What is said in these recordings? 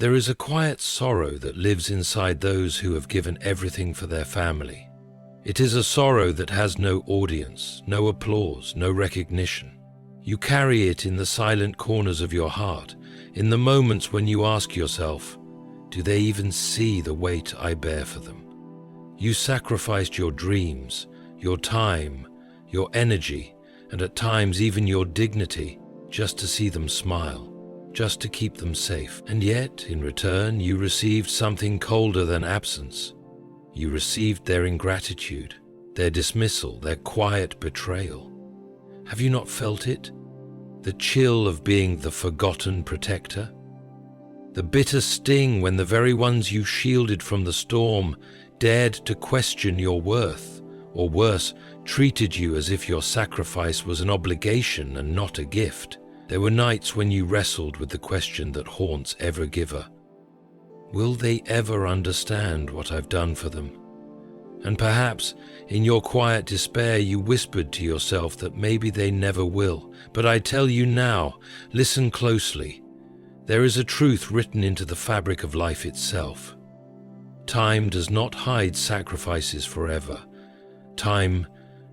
There is a quiet sorrow that lives inside those who have given everything for their family. It is a sorrow that has no audience, no applause, no recognition. You carry it in the silent corners of your heart, in the moments when you ask yourself, do they even see the weight I bear for them? You sacrificed your dreams, your time, your energy, and at times even your dignity, just to see them smile, just to keep them safe. And yet, in return, you received something colder than absence. You received their ingratitude, their dismissal, their quiet betrayal. Have you not felt it? The chill of being the forgotten protector? The bitter sting when the very ones you shielded from the storm dared to question your worth, or worse, treated you as if your sacrifice was an obligation and not a gift. There were nights when you wrestled with the question that haunts every giver. Will they ever understand what I've done for them? And perhaps, in your quiet despair, you whispered to yourself that maybe they never will. But I tell you now, listen closely. There is a truth written into the fabric of life itself. Time does not hide sacrifices forever. Time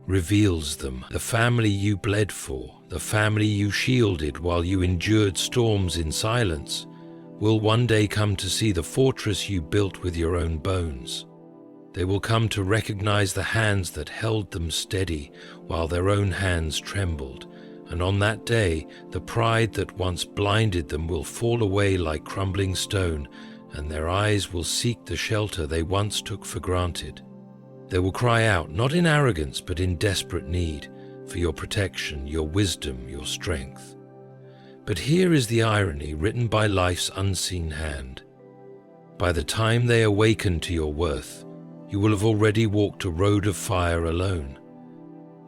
reveals them. The family you bled for, the family you shielded while you endured storms in silence, will one day come to see the fortress you built with your own bones. They will come to recognize the hands that held them steady while their own hands trembled, and on that day the pride that once blinded them will fall away like crumbling stone, and their eyes will seek the shelter they once took for granted. They will cry out, not in arrogance but in desperate need, for your protection, your wisdom, your strength. But here is the irony written by life's unseen hand. By the time they awaken to your worth, you will have already walked a road of fire alone.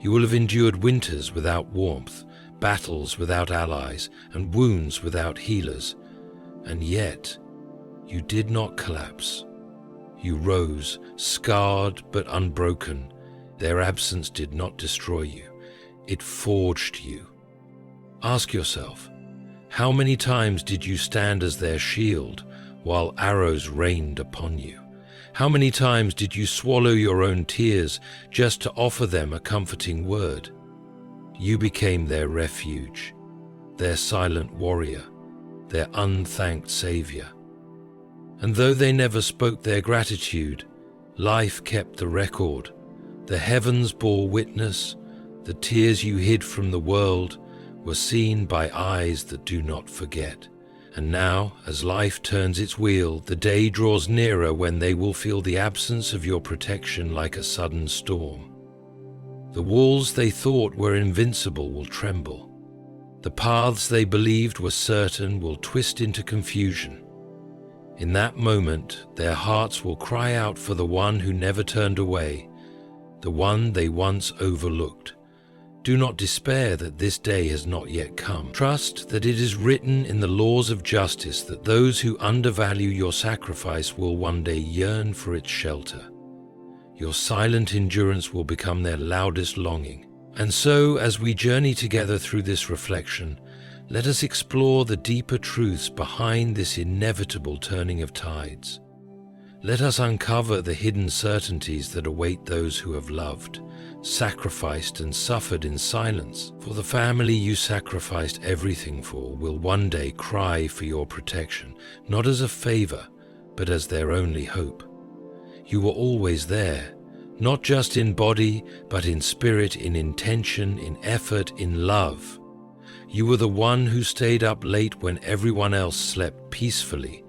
You will have endured winters without warmth, battles without allies, and wounds without healers. And yet, you did not collapse. You rose, scarred but unbroken. Their absence did not destroy you. It forged you. Ask yourself, how many times did you stand as their shield while arrows rained upon you? How many times did you swallow your own tears just to offer them a comforting word? You became their refuge, their silent warrior, their unthanked savior. And though they never spoke their gratitude, life kept the record. The heavens bore witness. The tears you hid from the world were seen by eyes that do not forget. And now, as life turns its wheel, the day draws nearer when they will feel the absence of your protection like a sudden storm. The walls they thought were invincible will tremble. The paths they believed were certain will twist into confusion. In that moment, their hearts will cry out for the one who never turned away, the one they once overlooked. Do not despair that this day has not yet come. Trust that it is written in the laws of justice that those who undervalue your sacrifice will one day yearn for its shelter. Your silent endurance will become their loudest longing. And so, as we journey together through this reflection, let us explore the deeper truths behind this inevitable turning of tides. Let us uncover the hidden certainties that await those who have loved, sacrificed and suffered in silence. For the family you sacrificed everything for will one day cry for your protection, not as a favor, but as their only hope. You were always there, not just in body, but in spirit, in intention, in effort, in love. You were the one who stayed up late when everyone else slept peacefully.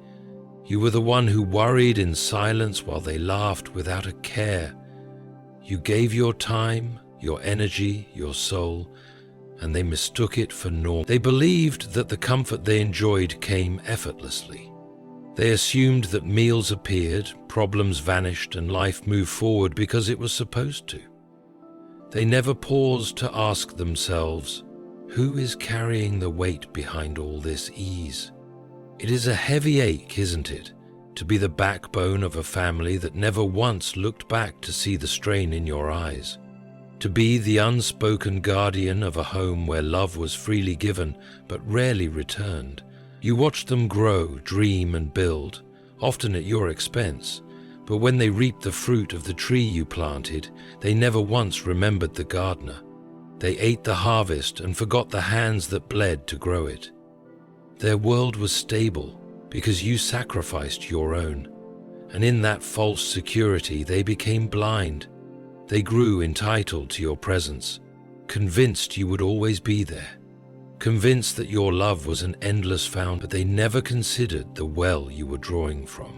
You were the one who worried in silence while they laughed without a care. You gave your time, your energy, your soul, and they mistook it for norm. They believed that the comfort they enjoyed came effortlessly. They assumed that meals appeared, problems vanished, and life moved forward because it was supposed to. They never paused to ask themselves, who is carrying the weight behind all this ease? It is a heavy ache, isn't it, to be the backbone of a family that never once looked back to see the strain in your eyes, to be the unspoken guardian of a home where love was freely given but rarely returned, You watched them grow, dream, and build, often at your expense. But when they reaped the fruit of the tree you planted, they never once remembered the gardener. They ate the harvest and forgot the hands that bled to grow it. Their world was stable because you sacrificed your own. And in that false security, they became blind. They grew entitled to your presence, convinced you would always be there, convinced that your love was an endless fountain, but they never considered the well you were drawing from.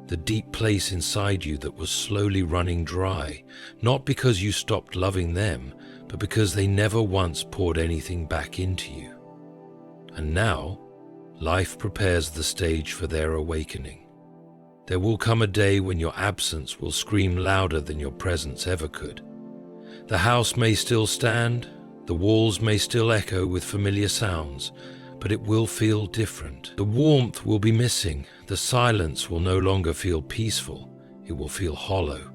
The deep place inside you that was slowly running dry, not because you stopped loving them, but because they never once poured anything back into you. And now, life prepares the stage for their awakening. There will come a day when your absence will scream louder than your presence ever could. The house may still stand, the walls may still echo with familiar sounds, but it will feel different. The warmth will be missing. The silence will no longer feel peaceful. It will feel hollow.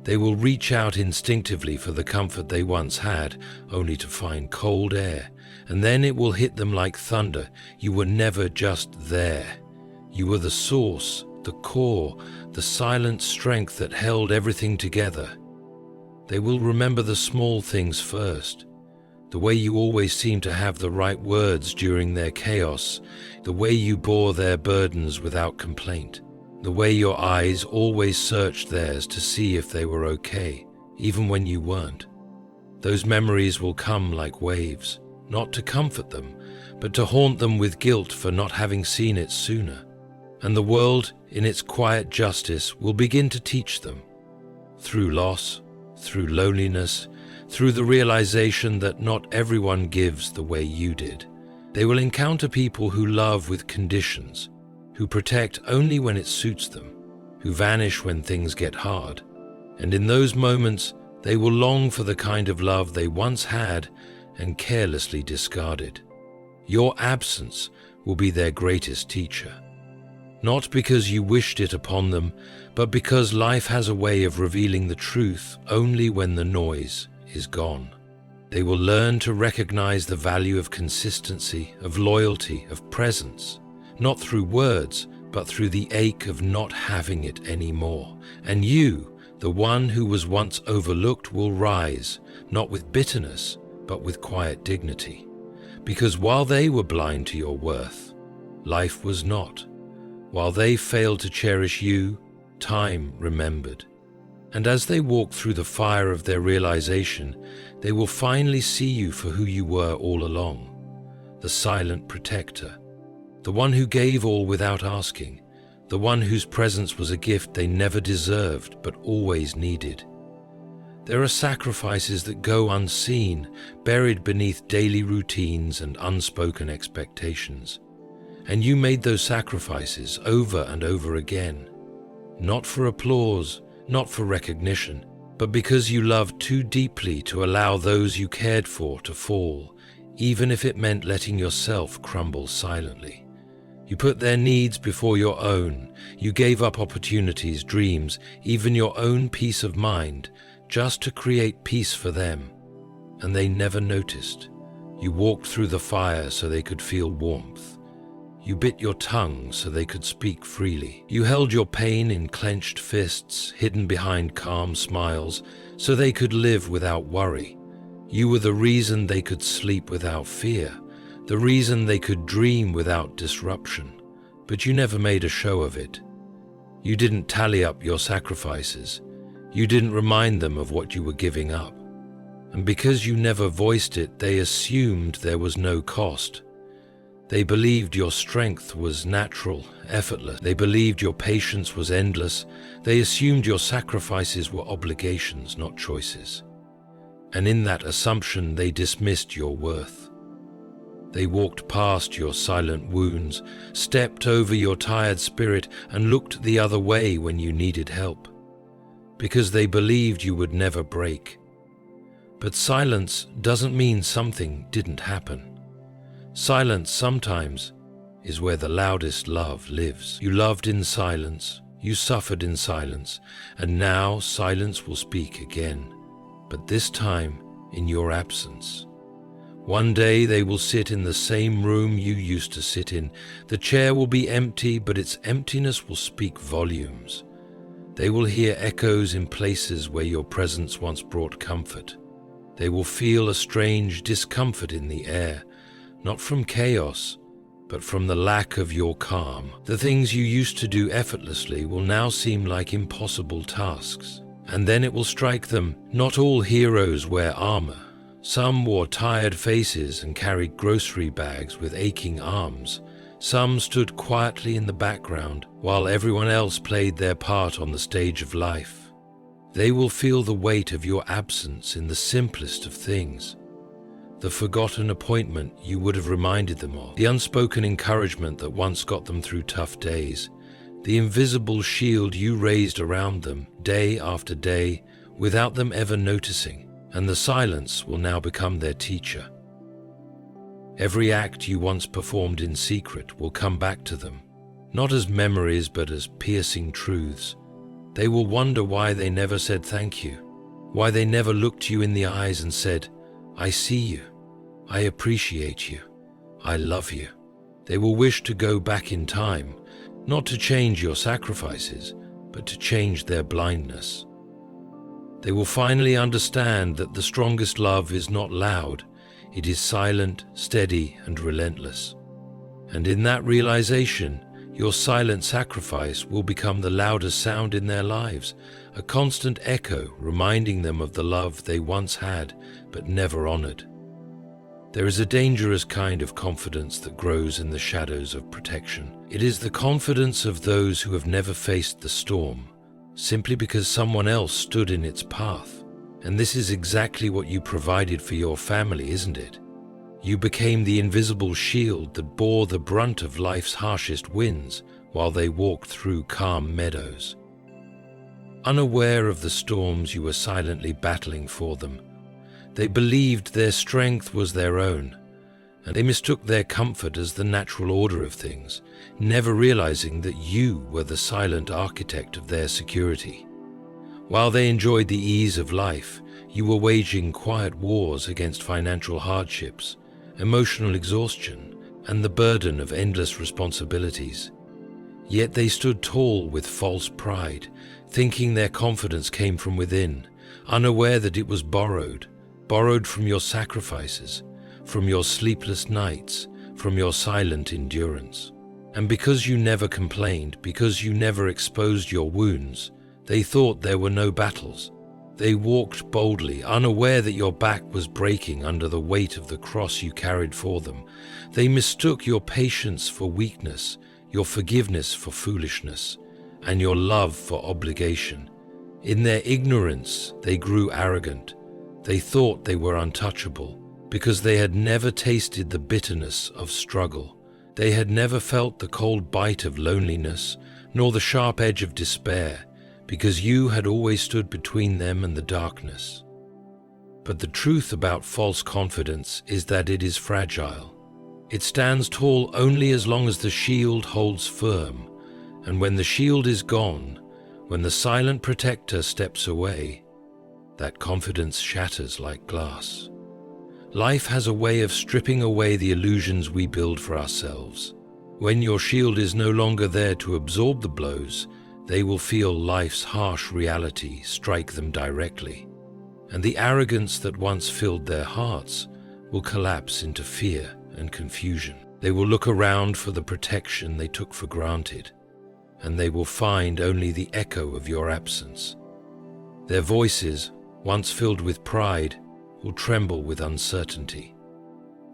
They will reach out instinctively for the comfort they once had, only to find cold air, and then it will hit them like thunder. You were never just there. You were the source, the core, the silent strength that held everything together. They will remember the small things first. The way you always seemed to have the right words during their chaos, the way you bore their burdens without complaint, the way your eyes always searched theirs to see if they were okay, even when you weren't. Those memories will come like waves, not to comfort them, but to haunt them with guilt for not having seen it sooner. And the world, in its quiet justice, will begin to teach them. Through loss, through loneliness, through the realization that not everyone gives the way you did. They will encounter people who love with conditions, who protect only when it suits them, who vanish when things get hard. And in those moments, they will long for the kind of love they once had and carelessly discarded. Your absence will be their greatest teacher. Not because you wished it upon them, but because life has a way of revealing the truth only when the noise is gone. They will learn to recognize the value of consistency, of loyalty, of presence, not through words, but through the ache of not having it anymore. And you, the one who was once overlooked, will rise, not with bitterness, but with quiet dignity. Because while they were blind to your worth, life was not. While they failed to cherish you, time remembered. And as they walk through the fire of their realization, they will finally see you for who you were all along. The silent protector, the one who gave all without asking, the one whose presence was a gift they never deserved but always needed. There are sacrifices that go unseen, buried beneath daily routines and unspoken expectations. And you made those sacrifices over and over again, not for applause, not for recognition, but because you loved too deeply to allow those you cared for to fall, even if it meant letting yourself crumble silently. You put their needs before your own. You gave up opportunities, dreams, even your own peace of mind, just to create peace for them. And they never noticed. You walked through the fire so they could feel warmth. You bit your tongue so they could speak freely. You held your pain in clenched fists, hidden behind calm smiles, so they could live without worry. You were the reason they could sleep without fear, the reason they could dream without disruption. But you never made a show of it. You didn't tally up your sacrifices. You didn't remind them of what you were giving up. And because you never voiced it, they assumed there was no cost. They believed your strength was natural, effortless. They believed your patience was endless. They assumed your sacrifices were obligations, not choices. And in that assumption, they dismissed your worth. They walked past your silent wounds, stepped over your tired spirit, and looked the other way when you needed help, because they believed you would never break. But silence doesn't mean something didn't happen. Silence sometimes is where the loudest love lives. You loved in silence, you suffered in silence, and now silence will speak again, but this time in your absence. One day they will sit in the same room you used to sit in. The chair will be empty, but its emptiness will speak volumes. They will hear echoes in places where your presence once brought comfort. They will feel a strange discomfort in the air, not from chaos, but from the lack of your calm. The things you used to do effortlessly will now seem like impossible tasks. And then it will strike them, not all heroes wear armor. Some wore tired faces and carried grocery bags with aching arms. Some stood quietly in the background while everyone else played their part on the stage of life. They will feel the weight of your absence in the simplest of things. The forgotten appointment you would have reminded them of, the unspoken encouragement that once got them through tough days, the invisible shield you raised around them day after day without them ever noticing, and the silence will now become their teacher. Every act you once performed in secret will come back to them, not as memories but as piercing truths. They will wonder why they never said thank you, why they never looked you in the eyes and said, "I see you, I appreciate you, I love you." They will wish to go back in time, not to change your sacrifices, but to change their blindness. They will finally understand that the strongest love is not loud, it is silent, steady, and relentless. And in that realization, your silent sacrifice will become the loudest sound in their lives, a constant echo reminding them of the love they once had but never honored. There is a dangerous kind of confidence that grows in the shadows of protection. It is the confidence of those who have never faced the storm, simply because someone else stood in its path. And this is exactly what you provided for your family, isn't it? You became the invisible shield that bore the brunt of life's harshest winds while they walked through calm meadows. Unaware of the storms you were silently battling for them, they believed their strength was their own, and they mistook their comfort as the natural order of things, never realizing that you were the silent architect of their security. While they enjoyed the ease of life, you were waging quiet wars against financial hardships, emotional exhaustion, and the burden of endless responsibilities. Yet they stood tall with false pride, thinking their confidence came from within, unaware that it was borrowed from your sacrifices, from your sleepless nights, from your silent endurance. And because you never complained, because you never exposed your wounds, they thought there were no battles. They walked boldly, unaware that your back was breaking under the weight of the cross you carried for them. They mistook your patience for weakness, your forgiveness for foolishness, and your love for obligation. In their ignorance, they grew arrogant. They thought they were untouchable because they had never tasted the bitterness of struggle. They had never felt the cold bite of loneliness, nor the sharp edge of despair, because you had always stood between them and the darkness. But the truth about false confidence is that it is fragile. It stands tall only as long as the shield holds firm, and when the shield is gone, when the silent protector steps away, that confidence shatters like glass. Life has a way of stripping away the illusions we build for ourselves. When your shield is no longer there to absorb the blows, they will feel life's harsh reality strike them directly. And the arrogance that once filled their hearts will collapse into fear and confusion. They will look around for the protection they took for granted, and they will find only the echo of your absence. Their voices, once filled with pride, will tremble with uncertainty.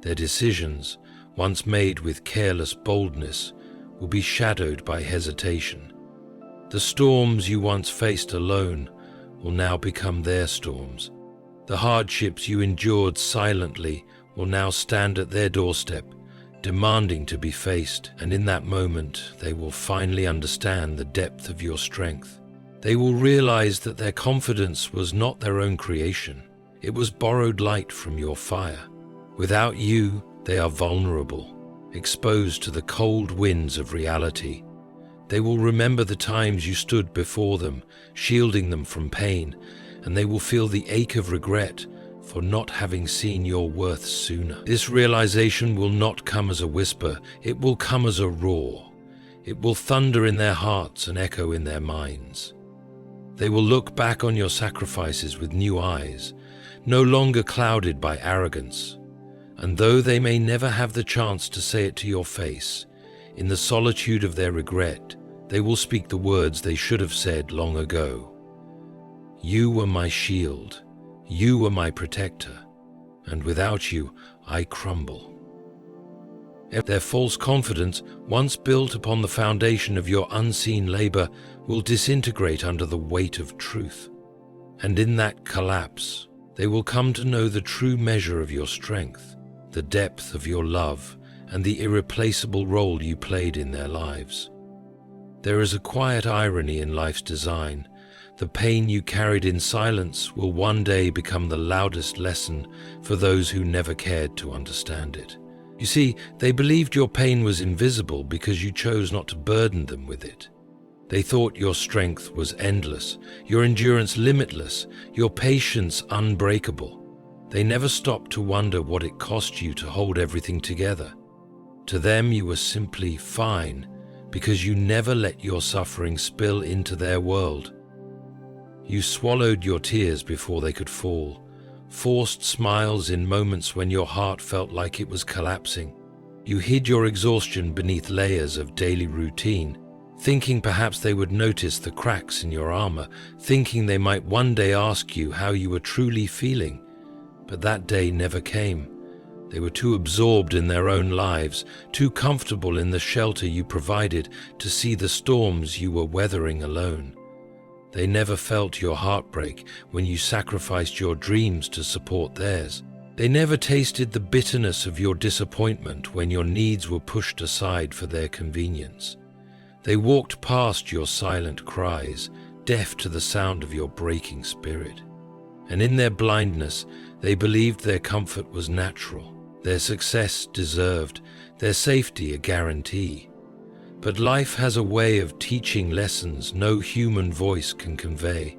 Their decisions, once made with careless boldness, will be shadowed by hesitation. The storms you once faced alone will now become their storms. The hardships you endured silently will now stand at their doorstep, demanding to be faced, and in that moment they will finally understand the depth of your strength. They will realize that their confidence was not their own creation. It was borrowed light from your fire. Without you, they are vulnerable, exposed to the cold winds of reality. They will remember the times you stood before them, shielding them from pain, and they will feel the ache of regret for not having seen your worth sooner. This realization will not come as a whisper, it will come as a roar. It will thunder in their hearts and echo in their minds. They will look back on your sacrifices with new eyes, no longer clouded by arrogance. And though they may never have the chance to say it to your face, in the solitude of their regret, they will speak the words they should have said long ago. You were my shield, you were my protector, and without you, I crumble. Their false confidence, once built upon the foundation of your unseen labor, will disintegrate under the weight of truth. And in that collapse, they will come to know the true measure of your strength, the depth of your love, and the irreplaceable role you played in their lives. There is a quiet irony in life's design. The pain you carried in silence will one day become the loudest lesson for those who never cared to understand it. You see, they believed your pain was invisible because you chose not to burden them with it. They thought your strength was endless, your endurance limitless, your patience unbreakable. They never stopped to wonder what it cost you to hold everything together. To them, you were simply fine because you never let your suffering spill into their world. You swallowed your tears before they could fall, forced smiles in moments when your heart felt like it was collapsing. You hid your exhaustion beneath layers of daily routine, thinking perhaps they would notice the cracks in your armor, thinking they might one day ask you how you were truly feeling. But that day never came. They were too absorbed in their own lives, too comfortable in the shelter you provided to see the storms you were weathering alone. They never felt your heartbreak when you sacrificed your dreams to support theirs. They never tasted the bitterness of your disappointment when your needs were pushed aside for their convenience. They walked past your silent cries, deaf to the sound of your breaking spirit. And in their blindness, they believed their comfort was natural, their success deserved, their safety a guarantee. But life has a way of teaching lessons no human voice can convey.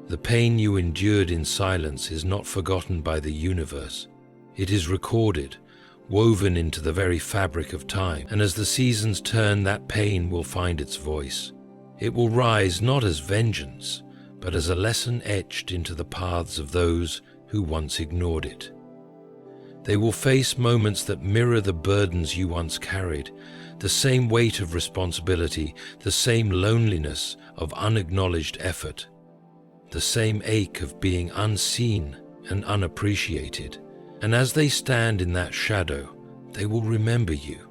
The pain you endured in silence is not forgotten by the universe. It is recorded, woven into the very fabric of time, and as the seasons turn, that pain will find its voice. It will rise not as vengeance, but as a lesson etched into the paths of those who once ignored it. They will face moments that mirror the burdens you once carried, the same weight of responsibility, the same loneliness of unacknowledged effort, the same ache of being unseen and unappreciated. And as they stand in that shadow, they will remember you,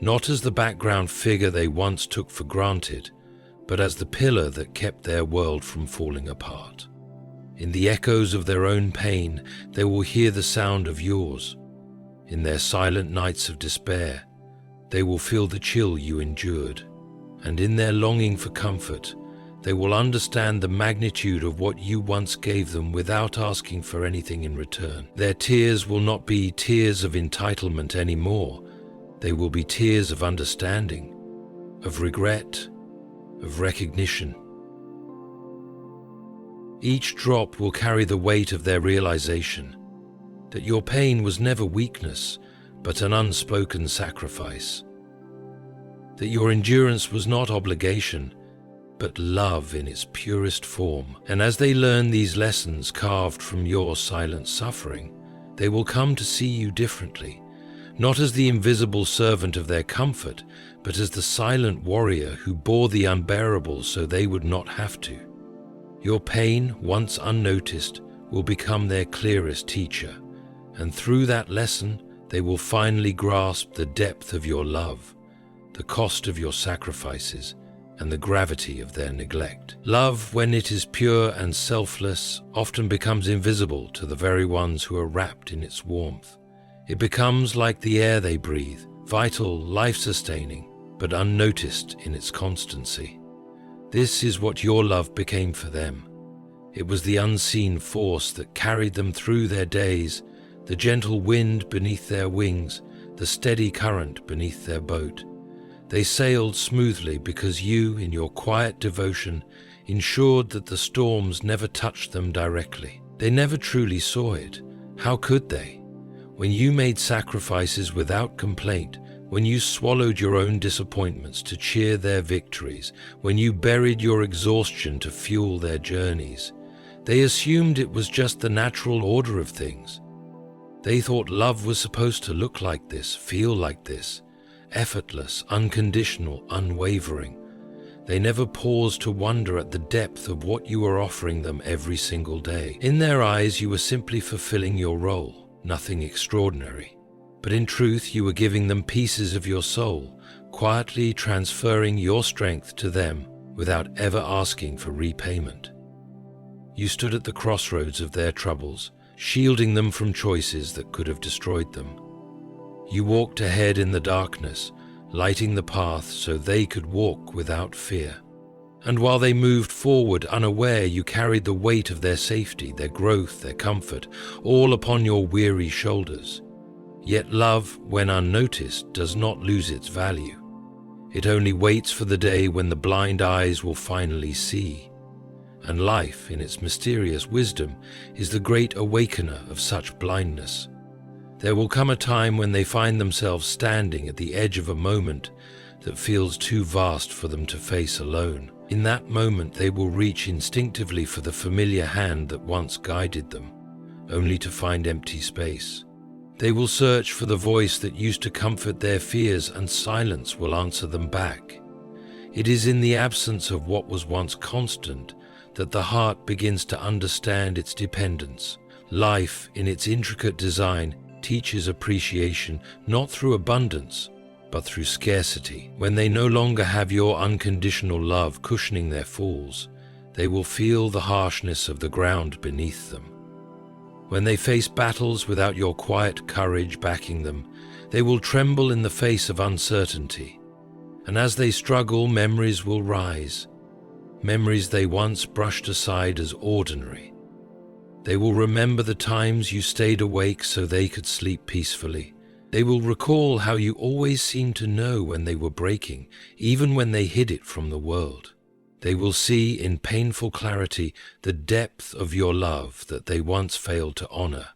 not as the background figure they once took for granted, but as the pillar that kept their world from falling apart. In the echoes of their own pain, they will hear the sound of yours. In their silent nights of despair, they will feel the chill you endured. And in their longing for comfort, they will understand the magnitude of what you once gave them without asking for anything in return. Their tears will not be tears of entitlement anymore. They will be tears of understanding, of regret, of recognition. Each drop will carry the weight of their realization that your pain was never weakness, but an unspoken sacrifice. That your endurance was not obligation, but love in its purest form. And as they learn these lessons carved from your silent suffering, they will come to see you differently, not as the invisible servant of their comfort, but as the silent warrior who bore the unbearable so they would not have to. Your pain, once unnoticed, will become their clearest teacher, and through that lesson, they will finally grasp the depth of your love, the cost of your sacrifices, and the gravity of their neglect. Love, when it is pure and selfless, often becomes invisible to the very ones who are wrapped in its warmth. It becomes like the air they breathe, vital, life-sustaining, but unnoticed in its constancy. This is what your love became for them. It was the unseen force that carried them through their days, the gentle wind beneath their wings, the steady current beneath their boat. They sailed smoothly because you, in your quiet devotion, ensured that the storms never touched them directly. They never truly saw it, How could they? When you made sacrifices without complaint, when you swallowed your own disappointments to cheer their victories, when you buried your exhaustion to fuel their journeys, they assumed it was just the natural order of things. They thought love was supposed to look like this, feel like this, effortless, unconditional, unwavering. They never paused to wonder at the depth of what you were offering them every single day. In their eyes, you were simply fulfilling your role, nothing extraordinary. But in truth, you were giving them pieces of your soul, quietly transferring your strength to them without ever asking for repayment. You stood at the crossroads of their troubles, shielding them from choices that could have destroyed them. You walked ahead in the darkness, lighting the path so they could walk without fear. And while they moved forward unaware, you carried the weight of their safety, their growth, their comfort, all upon your weary shoulders. Yet love, when unnoticed, does not lose its value. It only waits for the day when the blind eyes will finally see. And life, in its mysterious wisdom, is the great awakener of such blindness. There will come a time when they find themselves standing at the edge of a moment that feels too vast for them to face alone. In that moment, they will reach instinctively for the familiar hand that once guided them, only to find empty space. They will search for the voice that used to comfort their fears, and silence will answer them back. It is in the absence of what was once constant that the heart begins to understand its dependence. Life, in its intricate design, teaches appreciation not through abundance, but through scarcity. When they no longer have your unconditional love cushioning their falls, they will feel the harshness of the ground beneath them. When they face battles without your quiet courage backing them, they will tremble in the face of uncertainty. And as they struggle, memories will rise, memories they once brushed aside as ordinary. They will remember the times you stayed awake so they could sleep peacefully. They will recall how you always seemed to know when they were breaking, even when they hid it from the world. They will see in painful clarity the depth of your love that they once failed to honor.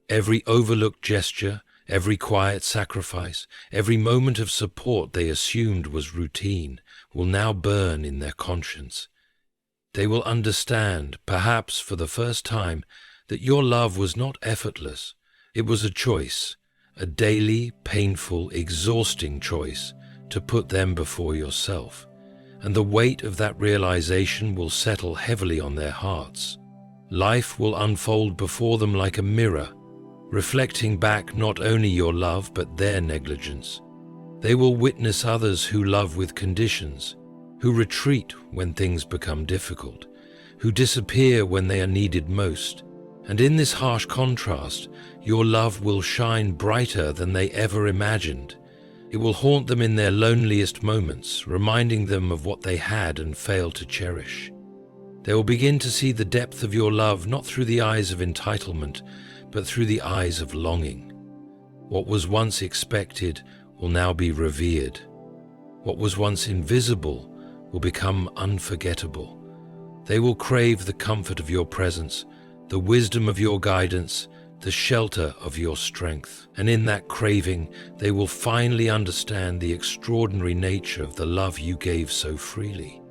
Every overlooked gesture, every quiet sacrifice, every moment of support they assumed was routine, will now burn in their conscience. They will understand, perhaps for the first time, that your love was not effortless. It was a choice, a daily, painful, exhausting choice to put them before yourself. And the weight of that realization will settle heavily on their hearts. Life will unfold before them like a mirror, reflecting back not only your love but their negligence. They will witness others who love with conditions, who retreat when things become difficult, who disappear when they are needed most. And in this harsh contrast, your love will shine brighter than they ever imagined. It will haunt them in their loneliest moments, reminding them of what they had and failed to cherish. They will begin to see the depth of your love not through the eyes of entitlement, but through the eyes of longing. What was once expected will now be revered. What was once invisible will become unforgettable. They will crave the comfort of your presence, the wisdom of your guidance, the shelter of your strength. And in that craving, they will finally understand the extraordinary nature of the love you gave so freely.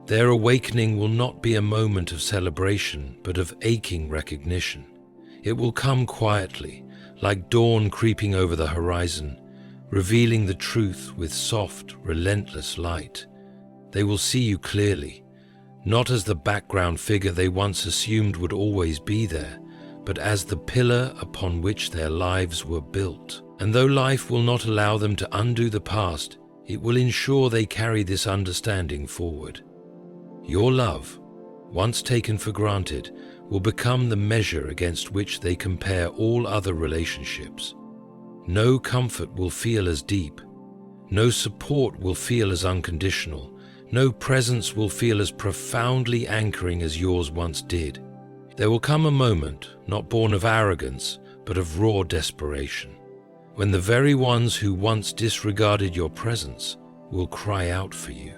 Their awakening will not be a moment of celebration, but of aching recognition. It will come quietly, like dawn creeping over the horizon, revealing the truth with soft, relentless light. They will see you clearly, not as the background figure they once assumed would always be there, but as the pillar upon which their lives were built. And though life will not allow them to undo the past, it will ensure they carry this understanding forward. Your love, once taken for granted, will become the measure against which they compare all other relationships. No comfort will feel as deep, no support will feel as unconditional, no presence will feel as profoundly anchoring as yours once did. There will come a moment, not born of arrogance, but of raw desperation, when the very ones who once disregarded your presence will cry out for you.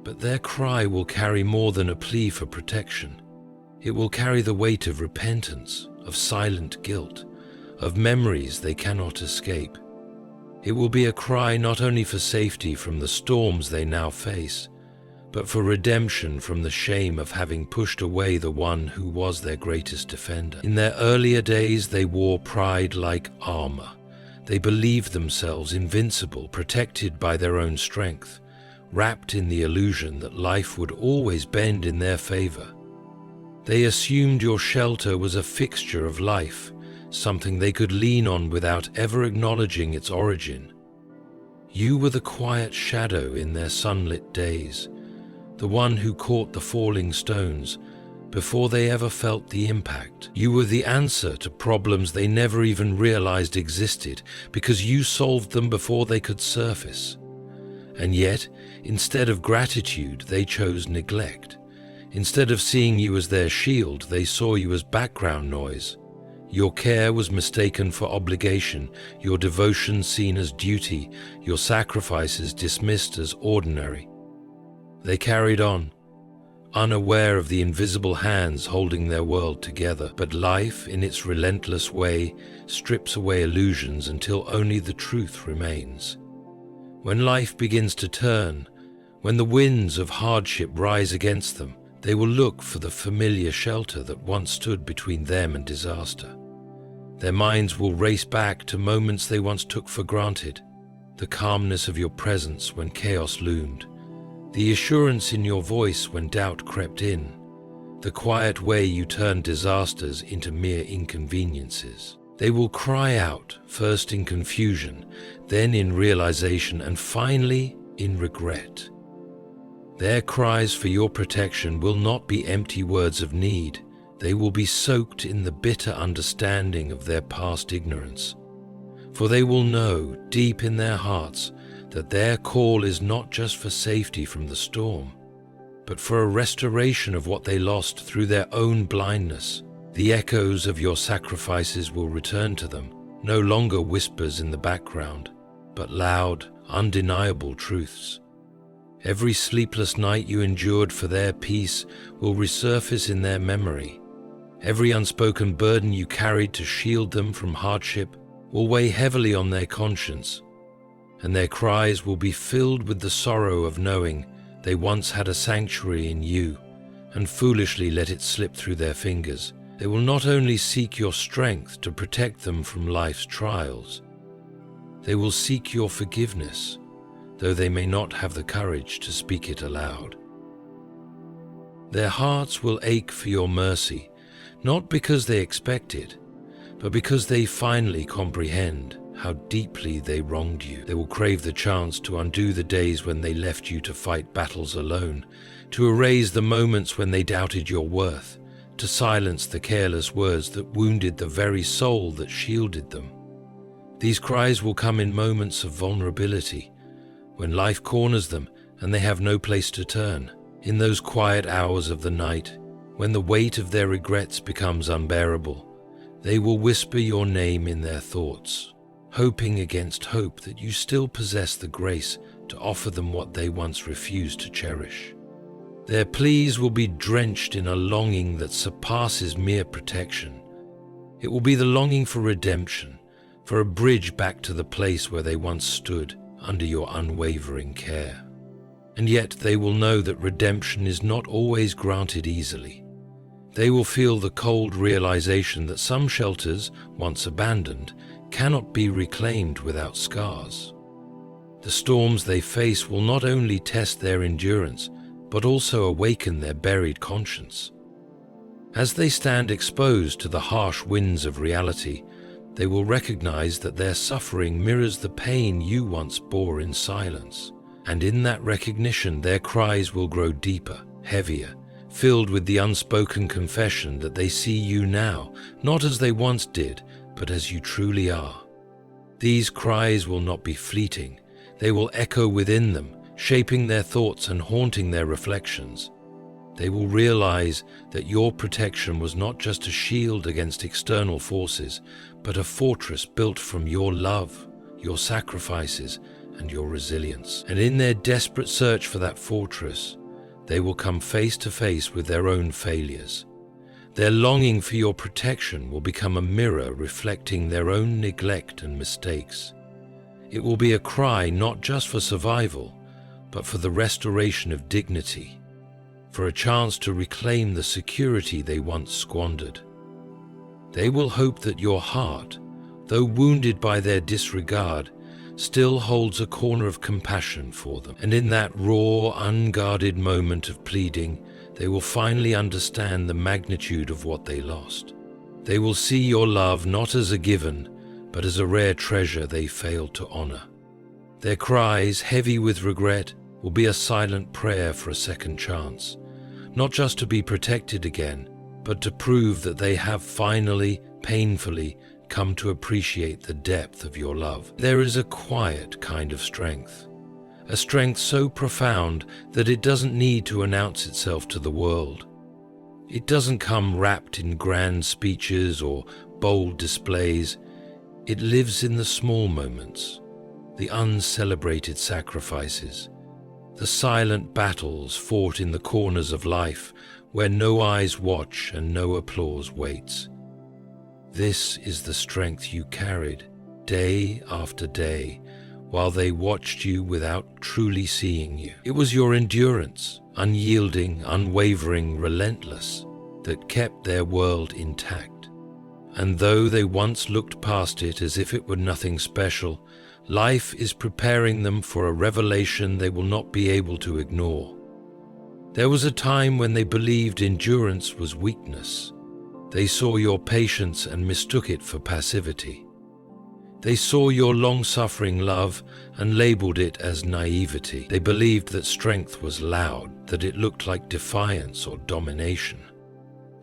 But their cry will carry more than a plea for protection. It will carry the weight of repentance, of silent guilt, of memories they cannot escape. It will be a cry not only for safety from the storms they now face, but for redemption from the shame of having pushed away the one who was their greatest defender. In their earlier days, they wore pride like armor. They believed themselves invincible, protected by their own strength, wrapped in the illusion that life would always bend in their favor. They assumed your shelter was a fixture of life, something they could lean on without ever acknowledging its origin. You were the quiet shadow in their sunlit days, the one who caught the falling stones before they ever felt the impact. You were the answer to problems they never even realized existed, because you solved them before they could surface. And yet, instead of gratitude, they chose neglect. Instead of seeing you as their shield, they saw you as background noise. Your care was mistaken for obligation, your devotion seen as duty, your sacrifices dismissed as ordinary. They carried on, unaware of the invisible hands holding their world together. But life, in its relentless way, strips away illusions until only the truth remains. When life begins to turn, when the winds of hardship rise against them, they will look for the familiar shelter that once stood between them and disaster. Their minds will race back to moments they once took for granted, the calmness of your presence when chaos loomed, the assurance in your voice when doubt crept in, the quiet way you turned disasters into mere inconveniences. They will cry out, first in confusion, then in realization, and finally in regret. Their cries for your protection will not be empty words of need. They will be soaked in the bitter understanding of their past ignorance. For they will know, deep in their hearts, that their call is not just for safety from the storm, but for a restoration of what they lost through their own blindness. The echoes of your sacrifices will return to them, no longer whispers in the background, but loud, undeniable truths. Every sleepless night you endured for their peace will resurface in their memory. Every unspoken burden you carried to shield them from hardship will weigh heavily on their conscience, and their cries will be filled with the sorrow of knowing they once had a sanctuary in you and foolishly let it slip through their fingers. They will not only seek your strength to protect them from life's trials, they will seek your forgiveness, though they may not have the courage to speak it aloud. Their hearts will ache for your mercy, not because they expect it, but because they finally comprehend how deeply they wronged you. They will crave the chance to undo the days when they left you to fight battles alone, to erase the moments when they doubted your worth, to silence the careless words that wounded the very soul that shielded them. These cries will come in moments of vulnerability, when life corners them and they have no place to turn. In those quiet hours of the night, when the weight of their regrets becomes unbearable, they will whisper your name in their thoughts, hoping against hope that you still possess the grace to offer them what they once refused to cherish. Their pleas will be drenched in a longing that surpasses mere protection. It will be the longing for redemption, for a bridge back to the place where they once stood under your unwavering care. And yet they will know that redemption is not always granted easily. They will feel the cold realization that some shelters, once abandoned, cannot be reclaimed without scars. The storms they face will not only test their endurance, but also awaken their buried conscience. As they stand exposed to the harsh winds of reality, they will recognize that their suffering mirrors the pain you once bore in silence. And in that recognition, their cries will grow deeper, heavier, filled with the unspoken confession that they see you now, not as they once did, but as you truly are. These cries will not be fleeting. They will echo within them, shaping their thoughts and haunting their reflections. They will realize that your protection was not just a shield against external forces, but a fortress built from your love, your sacrifices, and your resilience. And in their desperate search for that fortress, they will come face to face with their own failures. Their longing for your protection will become a mirror reflecting their own neglect and mistakes. It will be a cry not just for survival, but for the restoration of dignity, for a chance to reclaim the security they once squandered. They will hope that your heart, though wounded by their disregard, still holds a corner of compassion for them. And in that raw, unguarded moment of pleading, they will finally understand the magnitude of what they lost. They will see your love not as a given, but as a rare treasure they failed to honor. Their cries, heavy with regret, will be a silent prayer for a second chance, not just to be protected again, but to prove that they have finally, painfully, come to appreciate the depth of your love. There is a quiet kind of strength, a strength so profound that it doesn't need to announce itself to the world. It doesn't come wrapped in grand speeches or bold displays. It lives in the small moments, the uncelebrated sacrifices, the silent battles fought in the corners of life where no eyes watch and no applause waits. This is the strength you carried day after day while they watched you without truly seeing you. It was your endurance, unyielding, unwavering, relentless, that kept their world intact. And though they once looked past it as if it were nothing special, life is preparing them for a revelation they will not be able to ignore. There was a time when they believed endurance was weakness. They saw your patience and mistook it for passivity. They saw your long-suffering love and labeled it as naivety. They believed that strength was loud, that it looked like defiance or domination.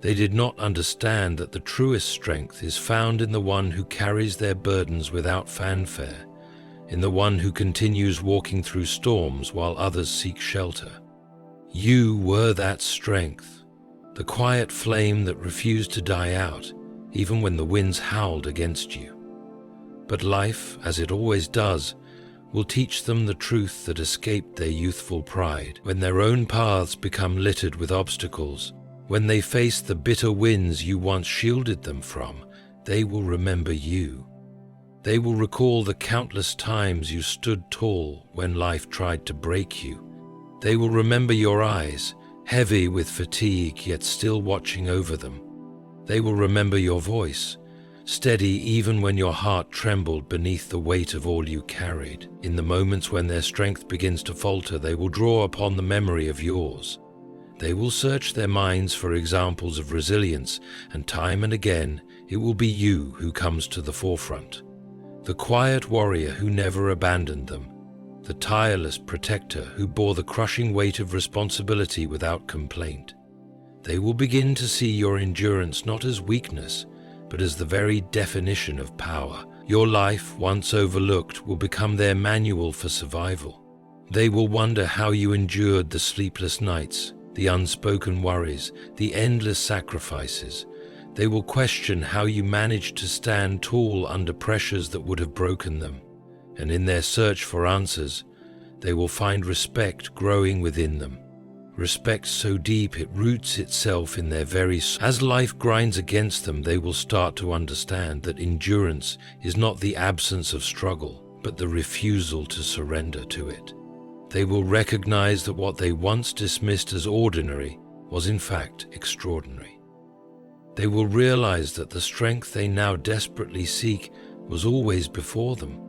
They did not understand that the truest strength is found in the one who carries their burdens without fanfare, in the one who continues walking through storms while others seek shelter. You were that strength, the quiet flame that refused to die out, even when the winds howled against you. But life, as it always does, will teach them the truth that escaped their youthful pride. When their own paths become littered with obstacles, when they face the bitter winds you once shielded them from, they will remember you. They will recall the countless times you stood tall when life tried to break you. They will remember your eyes, heavy with fatigue yet still watching over them. They will remember your voice, steady even when your heart trembled beneath the weight of all you carried. In the moments when their strength begins to falter, they will draw upon the memory of yours. They will search their minds for examples of resilience, and time and again it will be you who comes to the forefront. The quiet warrior who never abandoned them, the tireless protector who bore the crushing weight of responsibility without complaint. They will begin to see your endurance not as weakness, but as the very definition of power. Your life, once overlooked, will become their manual for survival. They will wonder how you endured the sleepless nights, the unspoken worries, the endless sacrifices. They will question how you managed to stand tall under pressures that would have broken them. And in their search for answers, they will find respect growing within them. Respect so deep it roots itself in their very soul. As life grinds against them, they will start to understand that endurance is not the absence of struggle, but the refusal to surrender to it. They will recognize that what they once dismissed as ordinary was in fact extraordinary. They will realize that the strength they now desperately seek was always before them,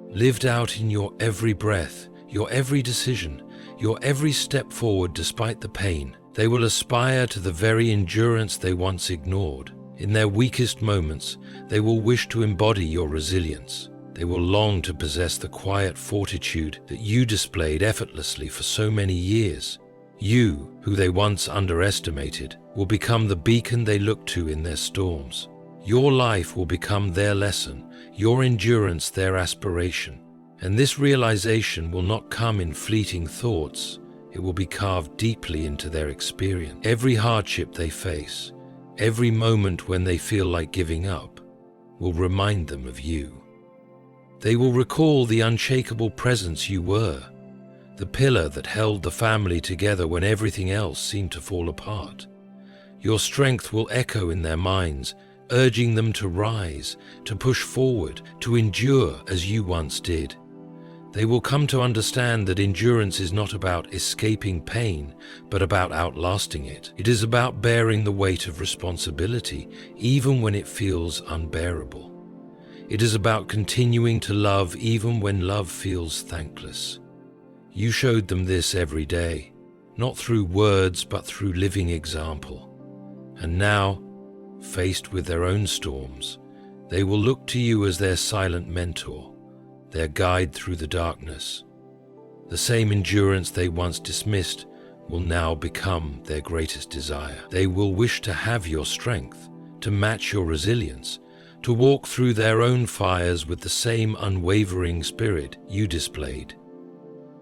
lived out in your every breath, your every decision, your every step forward despite the pain. They will aspire to the very endurance they once ignored. In their weakest moments, they will wish to embody your resilience. They will long to possess the quiet fortitude that you displayed effortlessly for so many years. You, who they once underestimated, will become the beacon they look to in their storms. Your life will become their lesson, your endurance their aspiration. And this realization will not come in fleeting thoughts. It will be carved deeply into their experience. Every hardship they face, every moment when they feel like giving up, will remind them of you. They will recall the unshakable presence you were, the pillar that held the family together when everything else seemed to fall apart. Your strength will echo in their minds, urging them to rise, to push forward, to endure as you once did. They will come to understand that endurance is not about escaping pain, but about outlasting it. It is about bearing the weight of responsibility, even when it feels unbearable. It is about continuing to love even when love feels thankless. You showed them this every day, not through words, but through living example. And now, faced with their own storms, they will look to you as their silent mentor, their guide through the darkness. The same endurance they once dismissed will now become their greatest desire. They will wish to have your strength, to match your resilience, to walk through their own fires with the same unwavering spirit you displayed.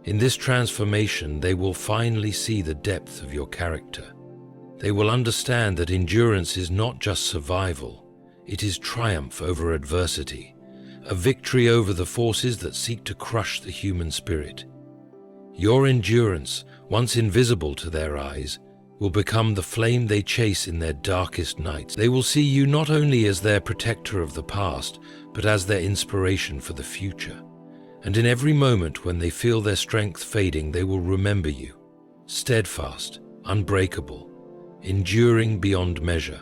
In this transformation, they will finally see the depth of your character. They will understand that endurance is not just survival, it is triumph over adversity, a victory over the forces that seek to crush the human spirit. Your endurance, once invisible to their eyes, will become the flame they chase in their darkest nights. They will see you not only as their protector of the past, but as their inspiration for the future. And in every moment when they feel their strength fading, they will remember you, steadfast, unbreakable, enduring beyond measure.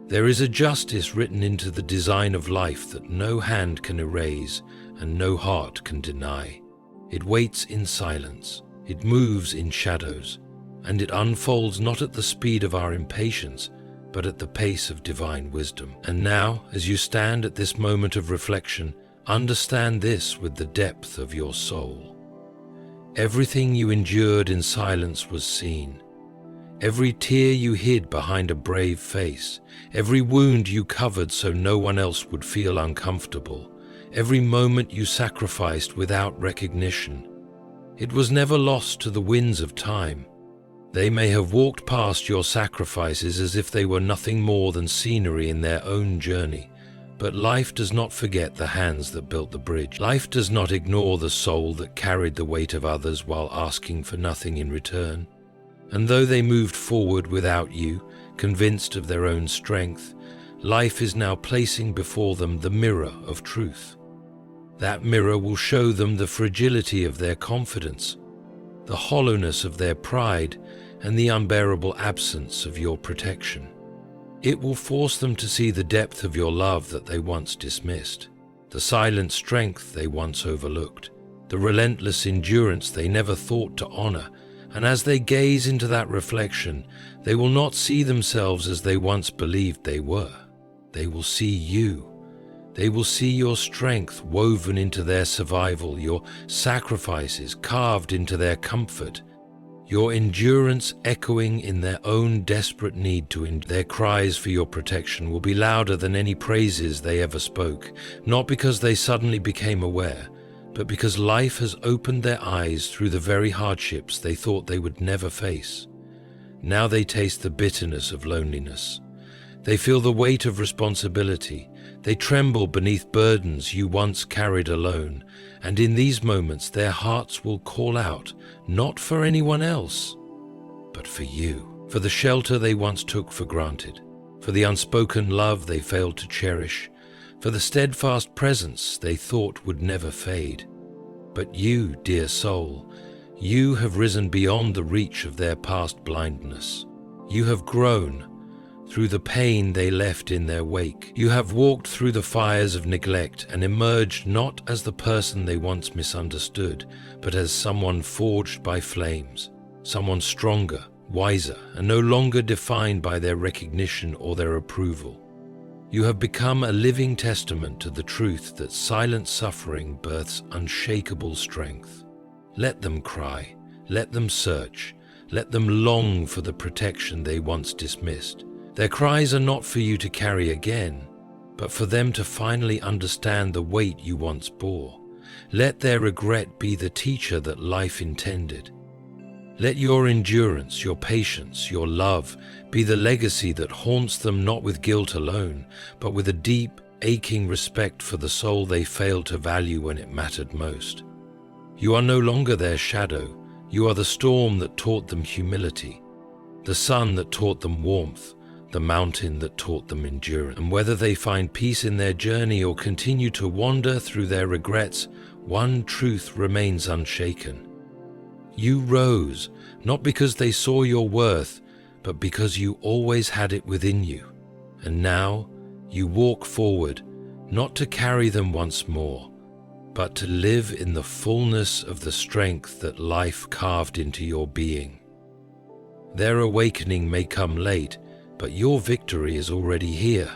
There is a justice written into the design of life that no hand can erase and no heart can deny. It waits in silence, it moves in shadows, and it unfolds not at the speed of our impatience, but at the pace of divine wisdom. And now, as you stand at this moment of reflection, understand this with the depth of your soul. Everything you endured in silence was seen. Every tear you hid behind a brave face, every wound you covered so no one else would feel uncomfortable, every moment you sacrificed without recognition, it was never lost to the winds of time. They may have walked past your sacrifices as if they were nothing more than scenery in their own journey, but life does not forget the hands that built the bridge. Life does not ignore the soul that carried the weight of others while asking for nothing in return. And though they moved forward without you, convinced of their own strength, life is now placing before them the mirror of truth. That mirror will show them the fragility of their confidence, the hollowness of their pride, and the unbearable absence of your protection. It will force them to see the depth of your love that they once dismissed, the silent strength they once overlooked, the relentless endurance they never thought to honor. And as they gaze into that reflection, they will not see themselves as they once believed they were. They will see you. They will see your strength woven into their survival, your sacrifices carved into their comfort, your endurance echoing in their own desperate need to end. Their cries for your protection will be louder than any praises they ever spoke, not because they suddenly became aware, but because life has opened their eyes through the very hardships they thought they would never face. Now they taste the bitterness of loneliness. They feel the weight of responsibility. They tremble beneath burdens you once carried alone. And in these moments, their hearts will call out, not for anyone else, but for you, for the shelter they once took for granted, for the unspoken love they failed to cherish, for the steadfast presence they thought would never fade. But you, dear soul, you have risen beyond the reach of their past blindness. You have grown through the pain they left in their wake. You have walked through the fires of neglect and emerged not as the person they once misunderstood, but as someone forged by flames, someone stronger, wiser, and no longer defined by their recognition or their approval. You have become a living testament to the truth that silent suffering births unshakable strength. Let them cry, let them search, let them long for the protection they once dismissed. Their cries are not for you to carry again, but for them to finally understand the weight you once bore. Let their regret be the teacher that life intended. Let your endurance, your patience, your love be the legacy that haunts them not with guilt alone, but with a deep, aching respect for the soul they failed to value when it mattered most. You are no longer their shadow. You are the storm that taught them humility, the sun that taught them warmth, the mountain that taught them endurance. And whether they find peace in their journey or continue to wander through their regrets, one truth remains unshaken. You rose, not because they saw your worth, but because you always had it within you. And now you walk forward, not to carry them once more, but to live in the fullness of the strength that life carved into your being. Their awakening may come late, but your victory is already here.